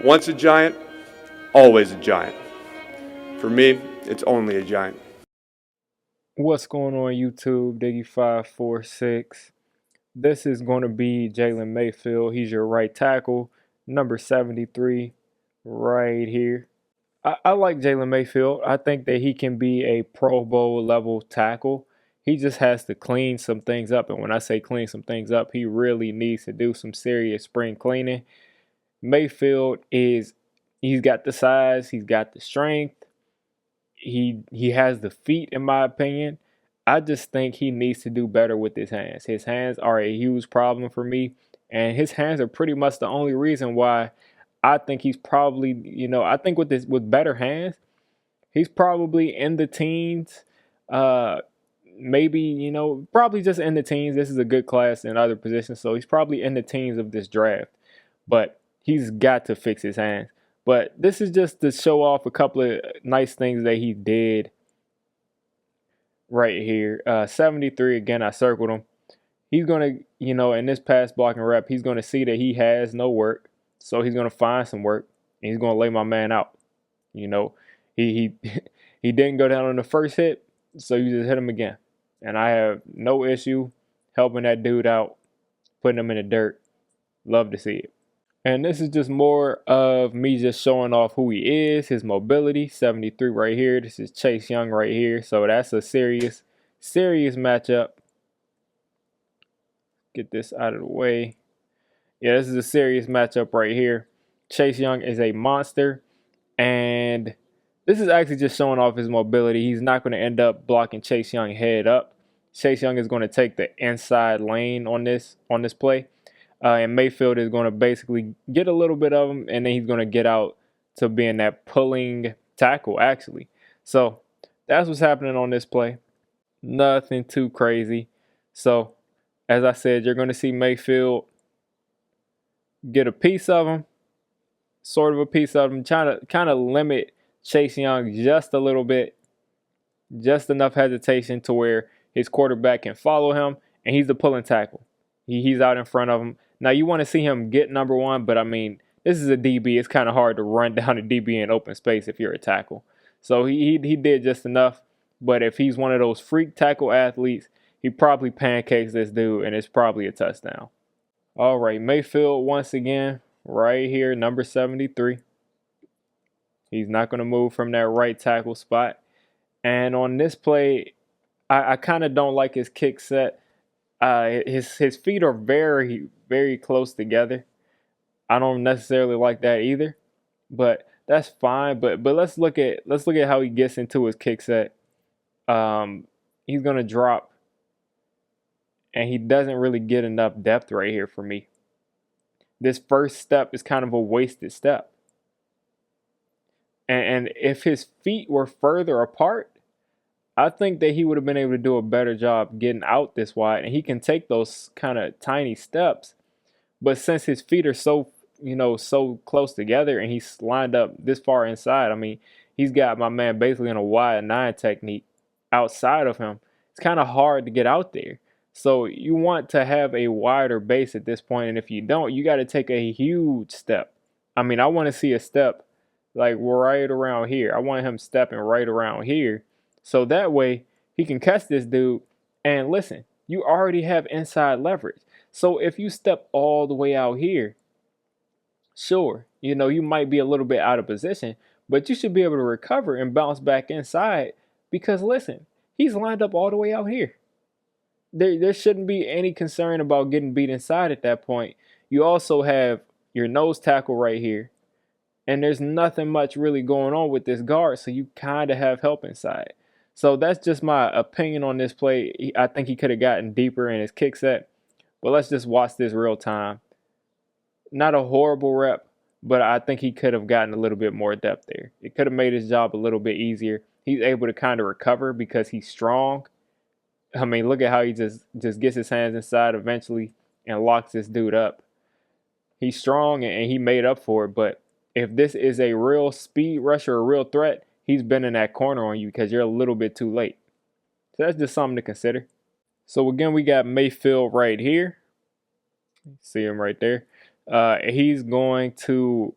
Once a giant, always a giant. For me, it's only a giant. What's going on YouTube? Diggy546. This is going to be Jalen Mayfield. He's your right tackle, number 73, right here. I like Jalen Mayfield. I think that he can be a Pro Bowl level tackle. He just has to clean some things up. And when I say clean some things up, he really needs to do some serious spring cleaning. Mayfield he's got the size, he's got the strength, he has the feet, in my opinion. I just think he needs to do better with his hands. His hands are a huge problem for me, and his hands are pretty much the only reason why I think he's probably, I think with better hands, he's probably in the teens. Uh Maybe, probably just in the teens. This is a good class in other positions, so he's probably in the teens of this draft. But he's got to fix his hands. But this is just to show off a couple of nice things that he did right here. 73, again, I circled him. He's going to, in this pass blocking rep, he's going to see that he has no work. So he's going to find some work, and he's going to lay my man out. You know, he he didn't go down on the first hit, so you just hit him again. And I have no issue helping that dude out, putting him in the dirt. Love to see it. And this is just more of me just showing off who he is, his mobility. 73 right here. This is Chase Young right here. So that's a serious matchup. Get this out of the way. Yeah, this is a serious matchup right here. Chase Young is a monster. And this is actually just showing off his mobility. He's not going to end up blocking Chase Young head up. Chase Young is going to take the inside lane on this play. And Mayfield is going to basically get a little bit of him, and then he's going to get out to being that pulling tackle, actually. So that's what's happening on this play. Nothing too crazy. So, as I said, you're going to see Mayfield get a piece of him, sort of a piece of him, trying to kind of limit Chase Young just a little bit, just enough hesitation to where his quarterback can follow him, and he's the pulling tackle. He's out in front of him. Now, you want to see him get number one, but I mean, this is a DB. It's kind of hard to run down a DB in open space if you're a tackle. So he did just enough. But if he's one of those freak tackle athletes, he probably pancakes this dude, and it's probably a touchdown. All right, Mayfield once again, right here, number 73. He's not going to move from that right tackle spot. And on this play, I kind of don't like his kick set. His feet are very, very close together. I don't necessarily like that either, but that's fine. But let's look at how he gets into his kick set. He's gonna drop, and he doesn't really get enough depth right here for me. This first step is kind of a wasted step. And if his feet were further apart, I think that he would have been able to do a better job getting out this wide, and he can take those kind of tiny steps. But since his feet are so close together, and he's lined up this far inside, I mean, he's got my man basically in a wide 9 technique outside of him. It's kind of hard to get out there. So you want to have a wider base at this point, and if you don't, you got to take a huge step. I mean, I want to see a step like right around here. I want him stepping right around here. So that way he can catch this dude. And listen, you already have inside leverage. So if you step all the way out here, sure, you might be a little bit out of position, but you should be able to recover and bounce back inside because listen, he's lined up all the way out here. There shouldn't be any concern about getting beat inside at that point. You also have your nose tackle right here. And there's nothing much really going on with this guard, so you kind of have help inside. So that's just my opinion on this play. I think he could have gotten deeper in his kick set. But let's just watch this real time. Not a horrible rep, but I think he could have gotten a little bit more depth there. It could have made his job a little bit easier. He's able to kind of recover because he's strong. I mean, look at how he just gets his hands inside eventually and locks this dude up. He's strong and he made up for it, but if this is a real speed rush or a real threat, he's been in that corner on you because you're a little bit too late. So that's just something to consider. So again, we got Mayfield right here. See him right there. He's going to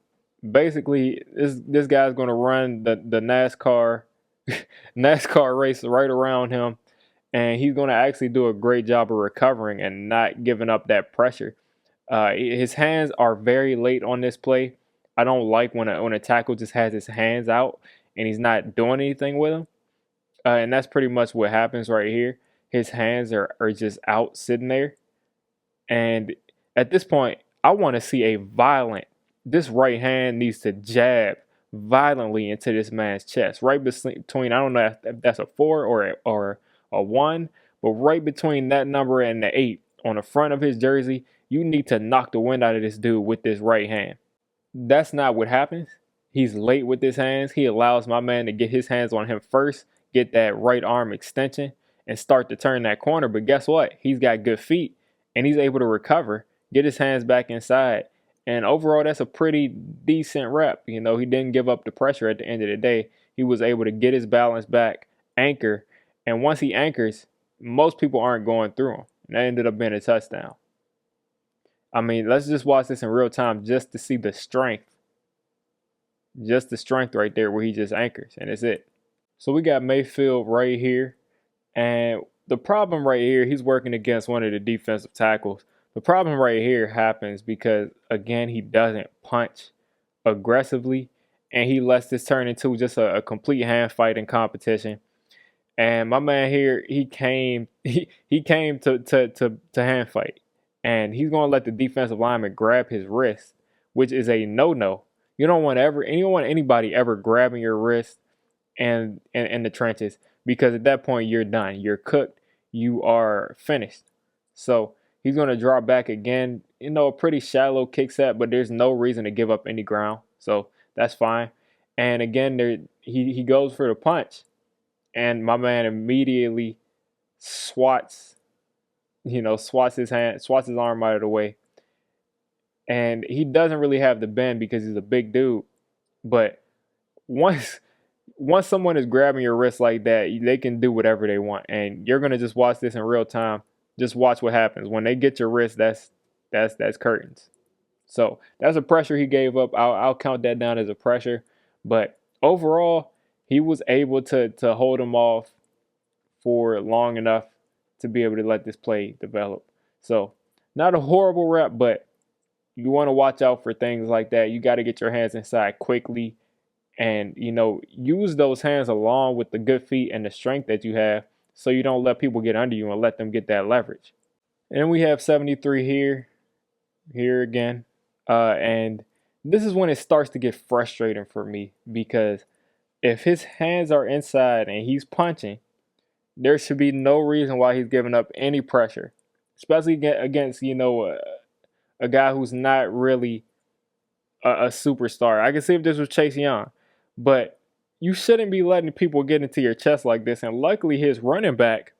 Basically, this guy's going to run the NASCAR NASCAR race right around him, and he's going to actually do a great job of recovering and not giving up that pressure. His hands are very late on this play. I don't like when a tackle just has his hands out and he's not doing anything with them. And that's pretty much what happens right here. His hands are just out sitting there. And at this point, I want to see a violent. This right hand needs to jab violently into this man's chest, right between. I don't know if that's a 4 or a 1, but right between that number and the 8 on the front of his jersey, you need to knock the wind out of this dude with this right hand. That's not what happens. He's late with his hands. He allows my man to get his hands on him first, get that right arm extension, and start to turn that corner. But guess what? He's got good feet, and he's able to recover, get his hands back inside. And overall, that's a pretty decent rep. He didn't give up the pressure at the end of the day. He was able to get his balance back, anchor, and once he anchors, most people aren't going through him. And that ended up being a touchdown. I mean, let's just watch this in real time just to see the strength. Just the strength right there where he just anchors, and it's it. So we got Mayfield right here. And the problem right here, he's working against one of the defensive tackles. The problem right here happens because, again, he doesn't punch aggressively, and he lets this turn into just a complete hand fighting competition. And my man here, he came to hand fight, and he's going to let the defensive lineman grab his wrist, which is a no-no. You don't want anybody ever grabbing your wrist and in the trenches, because at that point you're done. You're cooked. You are finished. So he's going to draw back again. A pretty shallow kick set, but there's no reason to give up any ground. So that's fine. And again, he goes for the punch, and my man immediately swats his arm out of the way. And he doesn't really have the bend because he's a big dude. But once someone is grabbing your wrist like that, they can do whatever they want. And you're gonna just watch this in real time. Just watch what happens. When they get your wrist, that's curtains. So that's a pressure he gave up. I'll count that down as a pressure. But overall, he was able to hold him off for long enough to be able to let this play develop. So not a horrible rep, but you want to watch out for things like that. You got to get your hands inside quickly and, use those hands along with the good feet and the strength that you have so you don't let people get under you and let them get that leverage. And then we have 73 here again. And this is when it starts to get frustrating for me, because if his hands are inside and he's punching, there should be no reason why he's giving up any pressure, especially against, a guy who's not really a superstar. I can see if this was Chase Young, but you shouldn't be letting people get into your chest like this. And luckily, his running back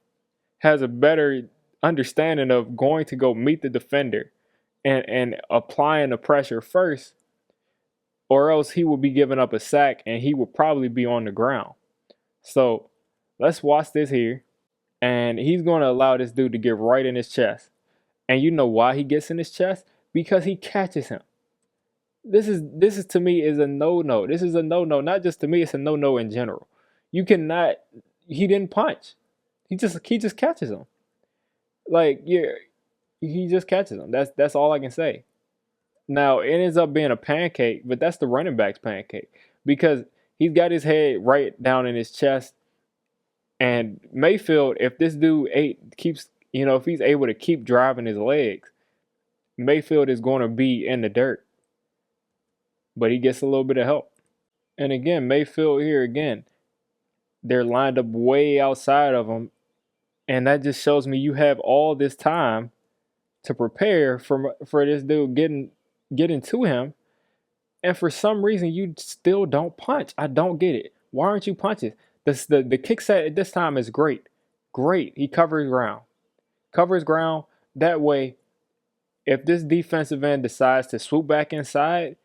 has a better understanding of going to go meet the defender and applying the pressure first, or else he will be giving up a sack and he will probably be on the ground. So let's watch this here. And he's going to allow this dude to get right in his chest. And you know why he gets in his chest? Because he catches him. This is to me is a no-no. This is a no-no. Not just to me, it's a no-no in general. You cannot. He didn't punch. He just catches him. He just catches him. That's all I can say. Now it ends up being a pancake, but that's the running back's pancake, because he's got his head right down in his chest. And Mayfield, if this dude if he's able to keep driving his legs, Mayfield is going to be in the dirt. But he gets a little bit of help. And again, Mayfield here again, they're lined up way outside of him. And that just shows me you have all this time to prepare for this dude getting to him. And for some reason, you still don't punch. I don't get it. Why aren't you punching? The kick set at this time is great. Great. He covers ground. That way, if this defensive end decides to swoop back inside,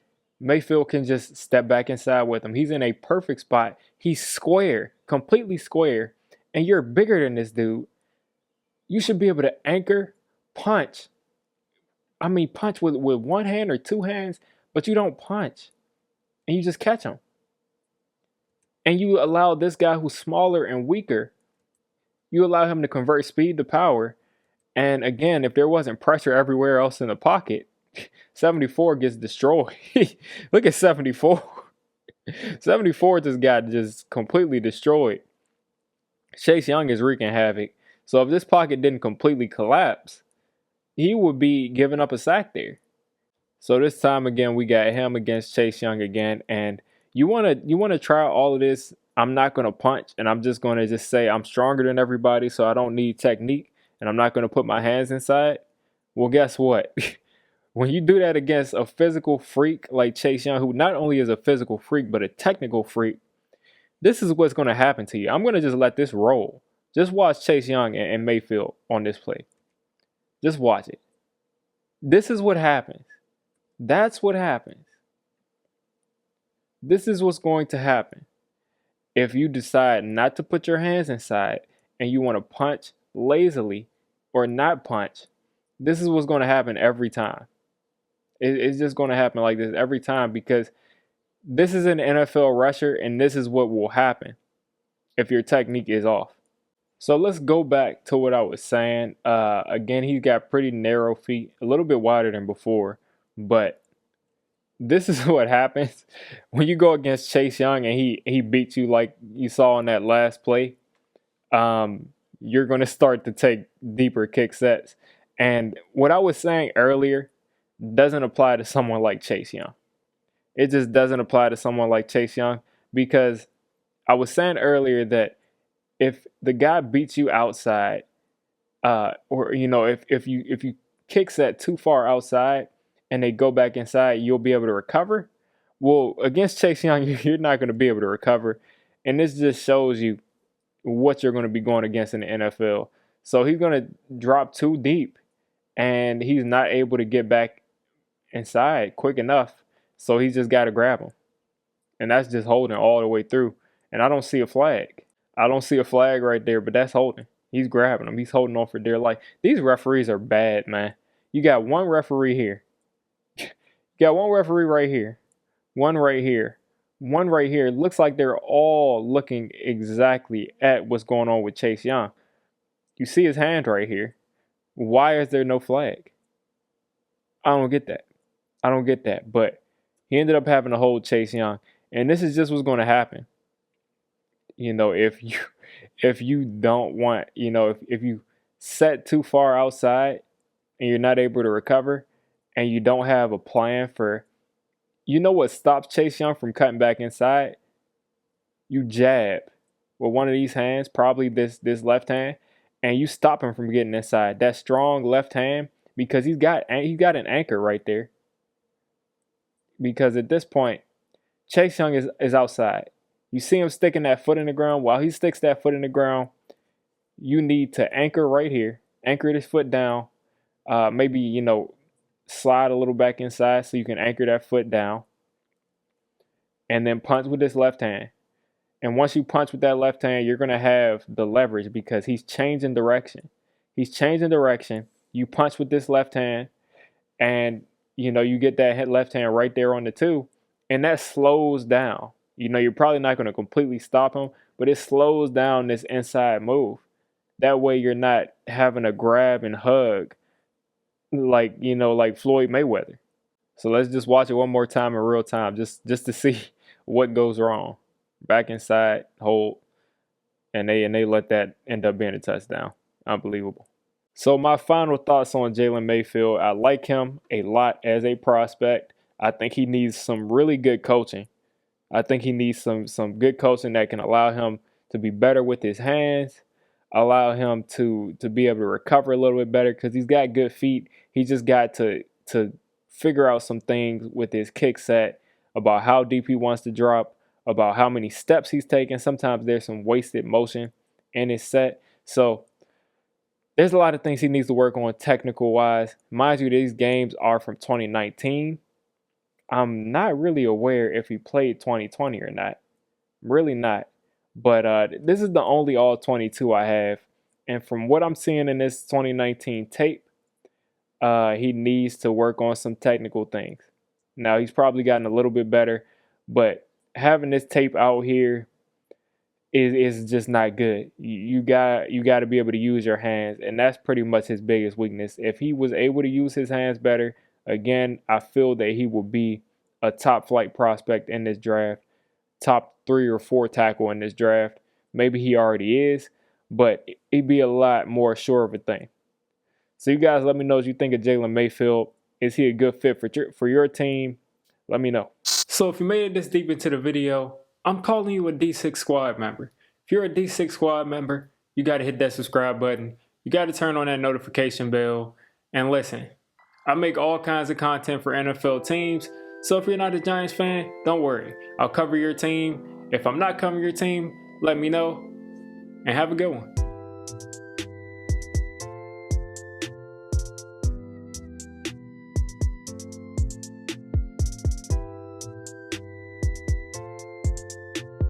Mayfield can just step back inside with him. He's in a perfect spot. He's square, completely square. And you're bigger than this dude. You should be able to anchor, punch. I mean, punch with one hand or two hands, but you don't punch. and you just catch him. And you allow this guy who's smaller and weaker, you allow him to convert speed to power. And again, if there wasn't pressure everywhere else in the pocket, 74 gets destroyed. Look at 74. 74 just got just completely destroyed. Chase Young is wreaking havoc. So if this pocket didn't completely collapse, he would be giving up a sack there. So this time again, we got him against Chase Young again, and you wanna try all of this. I'm not gonna punch, and I'm just gonna just say I'm stronger than everybody, so I don't need technique, and I'm not gonna put my hands inside. Well, guess what? When you do that against a physical freak like Chase Young, who not only is a physical freak but a technical freak, this is what's gonna happen to you. I'm gonna just let this roll. Just watch Chase Young and Mayfield on this play. Just watch it. This is what happens. That's what happens. This is what's going to happen if you decide not to put your hands inside and you want to punch lazily or not punch. This is what's going to happen every time. It's just going to happen like this every time because this is an NFL rusher and this is what will happen if your technique is off. So let's go back to what I was saying. Again, he's got pretty narrow feet, a little bit wider than before, but this is what happens when you go against Chase Young and he beats you like you saw in that last play. You're going to start to take deeper kick sets. And what I was saying earlier doesn't apply to someone like Chase Young. It just doesn't apply to someone like Chase Young because I was saying earlier that if the guy beats you outside, or if you kick set too far outside and they go back inside, you'll be able to recover. Well, against Chase Young, you're not going to be able to recover, and this just shows you what you're going to be going against in the NFL. So he's going to drop too deep, and he's not able to get back inside quick enough. So he's just got to grab him, and that's just holding all the way through. And I don't see a flag. I don't see a flag right there, but that's holding. He's grabbing him. He's holding on for dear life. These referees are bad, man. You got one referee here. You got one referee right here. One right here. One right here. It looks like they're all looking exactly at what's going on with Chase Young. You see his hand right here. Why is there no flag? I don't get that. I don't get that. But he ended up having to hold Chase Young. And this is just what's going to happen. If you don't want, if you set too far outside and you're not able to recover and you don't have a plan for, what stops Chase Young from cutting back inside? You jab with one of these hands, probably this left hand, and you stop him from getting inside. That strong left hand, because he's got an anchor right there. Because at this point, Chase Young is outside. You see him sticking that foot in the ground. While he sticks that foot in the ground, you need to anchor right here. Anchor this foot down. Maybe, slide a little back inside so you can anchor that foot down. And then punch with this left hand. And once you punch with that left hand, you're going to have the leverage because he's changing direction. He's changing direction. You punch with this left hand. And, you get that left hand right there on the two. And that slows down. You're probably not going to completely stop him, but it slows down this inside move. That way you're not having to grab and hug like Floyd Mayweather. So let's just watch it one more time in real time just to see what goes wrong. Back inside, hold, and they let that end up being a touchdown. Unbelievable. So my final thoughts on Jalen Mayfield. I like him a lot as a prospect. I think he needs some really good coaching. I think he needs some good coaching that can allow him to be better with his hands, allow him to be able to recover a little bit better because he's got good feet. He just got to figure out some things with his kick set about how deep he wants to drop, about how many steps he's taking. Sometimes there's some wasted motion in his set. So there's a lot of things he needs to work on technical-wise. Mind you, these games are from 2019. I'm not really aware if he played 2020 or not. Really not. But this is the only all-22 I have. And from what I'm seeing in this 2019 tape, he needs to work on some technical things. Now, he's probably gotten a little bit better, But having this tape out here is just not good. You got to be able to use your hands, and that's pretty much his biggest weakness. If he was able to use his hands better, again, I feel that he will be a top flight prospect in this draft, top 3 or 4 tackle in this draft. Maybe he already is, but he'd be a lot more sure of a thing. So you guys let me know what you think of Jalen Mayfield. Is he a good fit for your team? Let me know. So if you made it this deep into the video, I'm calling you a D6 squad member. If you're a D6 squad member, you got to hit that subscribe button. You got to turn on that notification bell. And listen, I make all kinds of content for NFL teams. So if you're not a Giants fan, don't worry. I'll cover your team. If I'm not covering your team, let me know. And have a good one.